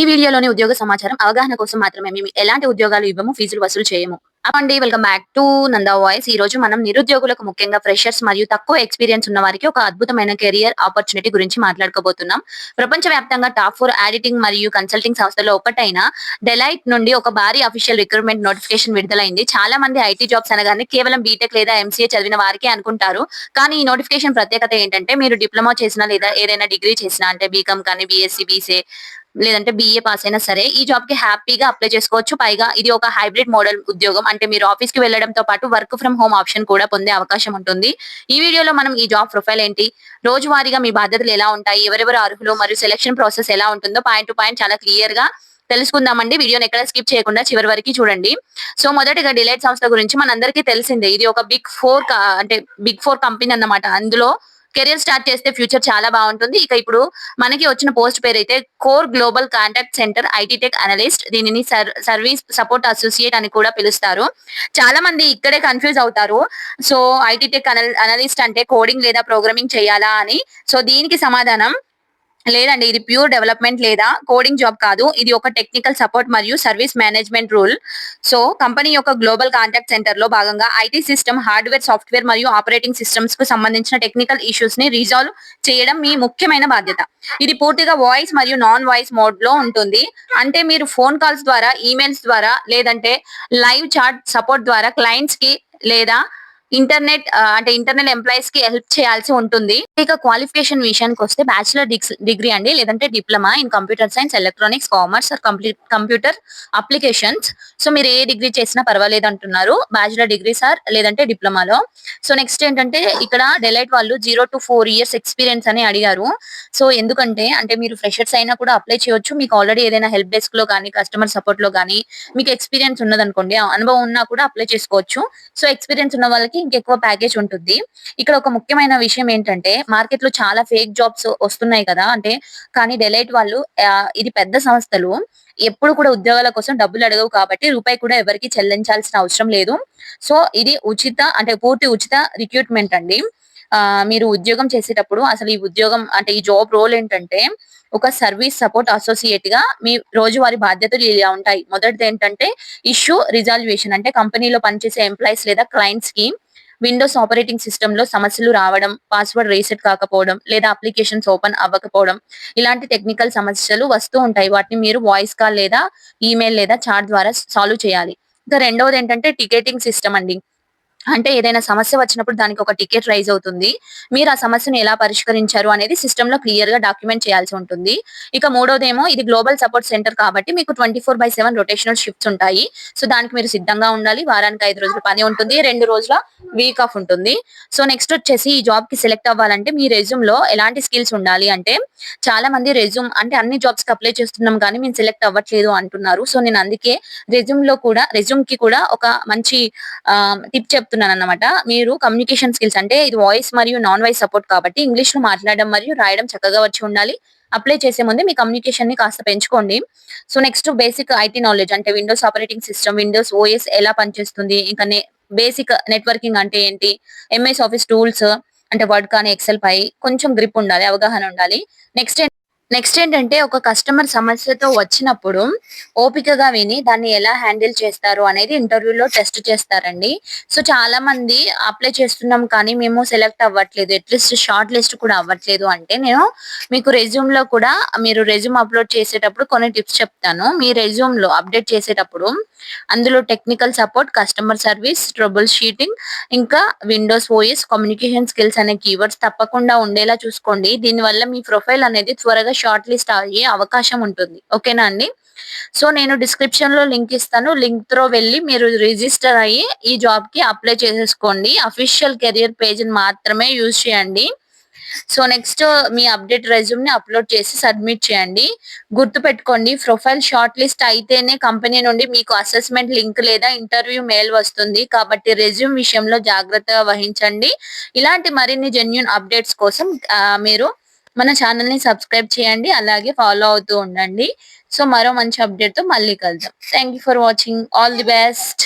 ఈ వీడియోలోని ఉద్యోగ సమాచారం అవగాహన కోసం మాత్రమే. మేము ఎలాంటి ఉద్యోగాలు ఇవ్వము, ఫీజులు వసూలు చేయము. అండి welcome back to Nanda voice. ఈ రోజు మనం నిరుద్యోగులకు ముఖ్యంగా ఫ్రెషర్స్ మరియు తక్కువ ఎక్స్‌పీరియన్స్ ఉన్న వారికి ఒక అద్భుతమైన కెరియర్ ఆపర్చునిటీ గురించి మాట్లాడుకోబోతున్నాం. ప్రపంచవ్యాప్తంగా టాప్ 4 ఆడిటింగ్ మరియు కన్సల్టింగ్ సంస్థల్లో ఒకటైన డెలైట్ నుండి ఒక భారీ అఫీషియల్ రిక్రూట్‌మెంట్ నోటిఫికేషన్ విడుదలైంది. చాలా మంది ఐటీ జాబ్స్ అనగానే కేవలం బీటెక్ లేదా ఎంసీఏ చదివిన వారికే అనుకుంటారు. కానీ ఈ నోటిఫికేషన్ ప్రత్యేకత ఏంటంటే మీరు డిప్లొమా చేసినా లేదా ఏదైనా డిగ్రీ చేసినా అంటే బీకామ్ కానీ, బీఎస్సీ, బీసీఏ లేదంటే బీఏ పాస్ అయినా సరే ఈ జాబ్ కి హ్యాపీగా అప్లై చేసుకోవచ్చు. పైగా ఇది ఒక హైబ్రిడ్ మోడల్ ఉద్యోగం. అంటే మీరు ఆఫీస్ కి వెళ్ళడంతో పాటు వర్క్ ఫ్రమ్ హోమ్ ఆప్షన్ కూడా పొందే అవకాశం ఉంటుంది. ఈ వీడియోలో మనం ఈ జాబ్ ప్రొఫైల్ ఏంటి, రోజువారీగా మీ బాధ్యతలు ఎలా ఉంటాయి, ఎవరెవరు అర్హులు మరియు సెలక్షన్ ప్రాసెస్ ఎలా ఉంటుందో పాయింట్ టు పాయింట్ చాలా క్లియర్ గా తెలుసుకుందామండి. వీడియోని ఎక్కడ స్కిప్ చేయకుండా చివరి వరకు చూడండి. సో మొదటిగా డిలైట్ సంస్థ గురించి మనందరికీ తెలిసిందే. ఇది ఒక బిగ్ ఫోర్ కంపెనీ అన్నమాట. అందులో కెరియర్ స్టార్ట్ చేస్తే ఫ్యూచర్ చాలా బాగుంటుంది. ఇక ఇప్పుడు మనకి వచ్చిన పోస్ట్ పేరైతే core global contact centre IT tech analyst. దీనిని సర్వీస్ సపోర్ట్ అసోసియేట్ అని కూడా పిలుస్తారు. చాలా మంది ఇక్కడే కన్ఫ్యూజ్ అవుతారు. సో ఐటీ టెక్ అనలిస్ట్ అంటే కోడింగ్ లేదా ప్రోగ్రామింగ్ చేయాలా అని. సో దీనికి సమాధానం లేదండి. ఇది ప్యూర్ డెవలప్‌మెంట్ లేదా కోడింగ్ జాబ్ కాదు. ఇది ఒక టెక్నికల్ సపోర్ట్ మరియు service management rule. So, company యొక్క గ్లోబల్ కాంటాక్ట్ సెంటర్‌లో భాగంగా ఐటీ సిస్టమ్, హార్డ్‌వేర్, సాఫ్ట్‌వేర్ మరియు ఆపరేటింగ్ సిస్టమ్స్‌కు సంబంధించిన టెక్నికల్ ఇష్యూస్‌ని రిజాల్వ్ చేయడం మీ ముఖ్యమైన బాధ్యత. ఇది పూర్తిగా వాయిస్ మరియు నాన్ వాయిస్ మోడ్‌లో ఉంటుంది. అంటే మీరు ఫోన్ కాల్స్ ద్వారా, ఈమెయిల్స్ ద్వారా లేదంటే లైవ్ చాట్ సపోర్ట్ ద్వారా క్లయింట్స్‌కి లేదా ఇంటర్నల్ ఎంప్లాయీస్ కి హెల్ప్ చేయాల్సి ఉంటుంది. ఇక క్వాలిఫికేషన్ విషయానికి వస్తే బ్యాచిలర్ డిగ్రీ అండి, లేదంటే diploma in computer science, electronics, commerce or computer applications. So మీరు ఏ డిగ్రీ చేసినా పర్వాలేదు అంటున్నారు. బ్యాచిలర్ డిగ్రీ సార్ లేదంటే డిప్లొమాలో. సో నెక్స్ట్ ఏంటంటే ఇక్కడ డెలైట్ వాళ్ళు 0 to 4 years ఎక్స్పీరియన్స్ అని అడిగారు. సో ఎందుకంటే అంటే మీరు ఫ్రెషర్స్ అయినా కూడా అప్లై చేయొచ్చు. మీకు ఆల్రెడీ ఏదైనా హెల్ప్ డెస్క్ లో కానీ, కస్టమర్ సపోర్ట్ లో కానీ మీకు ఎక్స్పీరియన్స్ ఉన్నదనుకోండి, అనుభవం ఉన్నా కూడా అప్లై చేసుకోవచ్చు. సో ఎక్స్పీరియన్స్ ఉన్న వాళ్ళకి ఇంకెక్కువ ప్యాకేజ్ ఉంటుంది. ఇక్కడ ఒక ముఖ్యమైన విషయం ఏంటంటే మార్కెట్ లో చాలా ఫేక్ జాబ్స్ వస్తున్నాయి కదా. కానీ డెలైట్ వాళ్ళు ఇది పెద్ద సంస్థలు ఎప్పుడు కూడా ఉద్యోగాల కోసం డబ్బులు అడగవు కాబట్టి రూపాయి కూడా ఎవరికి చెల్లించాల్సిన అవసరం లేదు. సో ఇది పూర్తి ఉచిత రిక్రూట్మెంట్ అండి. మీరు ఉద్యోగం చేసేటప్పుడు అసలు ఈ ఉద్యోగం అంటే ఈ జాబ్ రోల్ ఏంటంటే ఒక సర్వీస్ సపోర్ట్ అసోసియేట్ గా మీ రోజువారీ బాధ్యతలు ఇలా ఉంటాయి. మొదటిది ఏంటంటే ఇష్యూ రిజాల్వేషన్. అంటే కంపెనీలో పనిచేసే ఎంప్లాయీస్ లేదా క్లయింట్స్ కి విండోస్ ఆపరేటింగ్ సిస్టమ్ లో సమస్యలు రావడం, పాస్వర్డ్ రీసెట్ కాకపోవడం లేదా అప్లికేషన్స్ ఓపెన్ అవ్వకపోవడం, ఇలాంటి టెక్నికల్ సమస్యలు వస్తూ ఉంటాయి. వాటిని మీరు వాయిస్ కాల్ లేదా ఈమెయిల్ లేదా చాట్ ద్వారా సాల్వ్ చేయాలి. ఇంకా రెండవది ఏంటంటే టికెటింగ్ సిస్టమ్ అండి. అంటే ఏదైనా సమస్య వచ్చినప్పుడు దానికి ఒక టికెట్ రైజ్ అవుతుంది. మీరు ఆ సమస్యను ఎలా పరిష్కరించారు అనేది సిస్టమ్ లో క్లియర్ గా డాక్యుమెంట్ చేయాల్సి ఉంటుంది. ఇక మూడోదేమో ఇది గ్లోబల్ సపోర్ట్ సెంటర్ కాబట్టి మీకు 24/7 రొటేషనల్ షిఫ్ట్స్ ఉంటాయి. సో దానికి మీరు సిద్ధంగా ఉండాలి. వారానికి 5 రోజులు పని ఉంటుంది. 2 రోజుల వీక్ ఆఫ్ ఉంటుంది. సో నెక్స్ట్ వచ్చేసి ఈ జాబ్ కి సెలెక్ట్ అవ్వాలంటే మీ రెజ్యూమ్ లో ఎలాంటి స్కిల్స్ ఉండాలి అంటే చాలా మంది రెజ్యూమ్ అంటే అన్ని జాబ్స్ కి అప్లై చేస్తున్నాం కానీ మేము సెలెక్ట్ అవ్వట్లేదు అంటున్నారు. సో నేను అందుకే రెజ్యూమ్ కి కూడా ఒక మంచి టిప్ చెప్తున్నానన్నమాట. మీరు కమ్యూనికేషన్ స్కిల్స్ అంటే ఇది వాయిస్ మరియు నాన్ వాయిస్ సపోర్ట్ కాబట్టి ఇంగ్లీష్ లో మాట్లాడడం మరియు రాయడం చక్కగా వచ్చి ఉండాలి. అప్లై చేసే ముందు మీ కమ్యూనికేషన్ ని కాస్త పెంచుకోండి. So next basic IT knowledge అంటే Windows operating system, Windows OS ఎలా పనిచేస్తుంది, ఇంకా బేసిక్ నెట్వర్కింగ్ అంటే ఏంటి, ఎంఎస్ ఆఫీస్ టూల్స్ అంటే వర్డ్ కానీ ఎక్సెల్ పై కొంచెం గ్రిప్ ఉండాలి, అవగాహన ఉండాలి. నెక్స్ట్ నెక్స్ట్ ఏంటంటే ఒక కస్టమర్ సమస్యతో వచ్చినప్పుడు ఓపికగా విని దాన్ని ఎలా హ్యాండిల్ చేస్తారు అనేది ఇంటర్వ్యూలో టెస్ట్ చేస్తారండి. సో చాలా మంది అప్లై చేస్తున్నాం కానీ మేము సెలెక్ట్ అవ్వట్లేదు, అట్లీస్ట్ షార్ట్ లిస్ట్ కూడా అవ్వట్లేదు అంటే నేను మీకు రెజ్యూమ్ లో కూడా మీరు రెజ్యూమ్ అప్లోడ్ చేసేటప్పుడు కొన్ని టిప్స్ చెప్తాను. మీ రెజ్యూమ్ లో అప్డేట్ చేసేటప్పుడు అందులో technical support, customer service, trouble sheeting, ఇంకా విండోస్ ఓఎస్, కమ్యూనికేషన్ స్కిల్స్ అనే కీవర్డ్స్ తప్పకుండా ఉండేలా చూసుకోండి. దీనివల్ల మీ ప్రొఫైల్ అనేది త్వరగా షార్ట్ లిస్ట్ అయ్యే అవకాశం ఉంటుంది. ఓకేనా అండి. సో నేను డిస్క్రిప్షన్ లో లింక్ ఇస్తాను. లింక్ త్రో వెళ్ళి మీరు రిజిస్టర్ అయ్యి ఈ జాబ్ కి అప్లై చేసేసుకోండి. అఫీషియల్ కెరియర్ పేజ్ మాత్రమే యూజ్ చేయండి. సో నెక్స్ట్ మీ అప్డేట్ రెజ్యూమ్ ని అప్లోడ్ చేసి సబ్మిట్ చేయండి. గుర్తు పెట్టుకోండి, ప్రొఫైల్ షార్ట్ లిస్ట్ అయితేనే కంపెనీ నుండి మీకు అసెస్మెంట్ లింక్ లేదా ఇంటర్వ్యూ మెయిల్ వస్తుంది. కాబట్టి రెజ్యూమ్ విషయంలో జాగ్రత్తగా వహించండి. ఇలాంటి మరిన్ని జెన్యూన్ అప్డేట్స్ కోసం మీరు మన ఛానల్ ని సబ్స్క్రైబ్ చేయండి, అలాగే ఫాలో అవుతూ ఉండండి. సో మరో మంచి అప్డేట్ తో మళ్ళీ కలుద్దాం. Thank you for watching. All the best.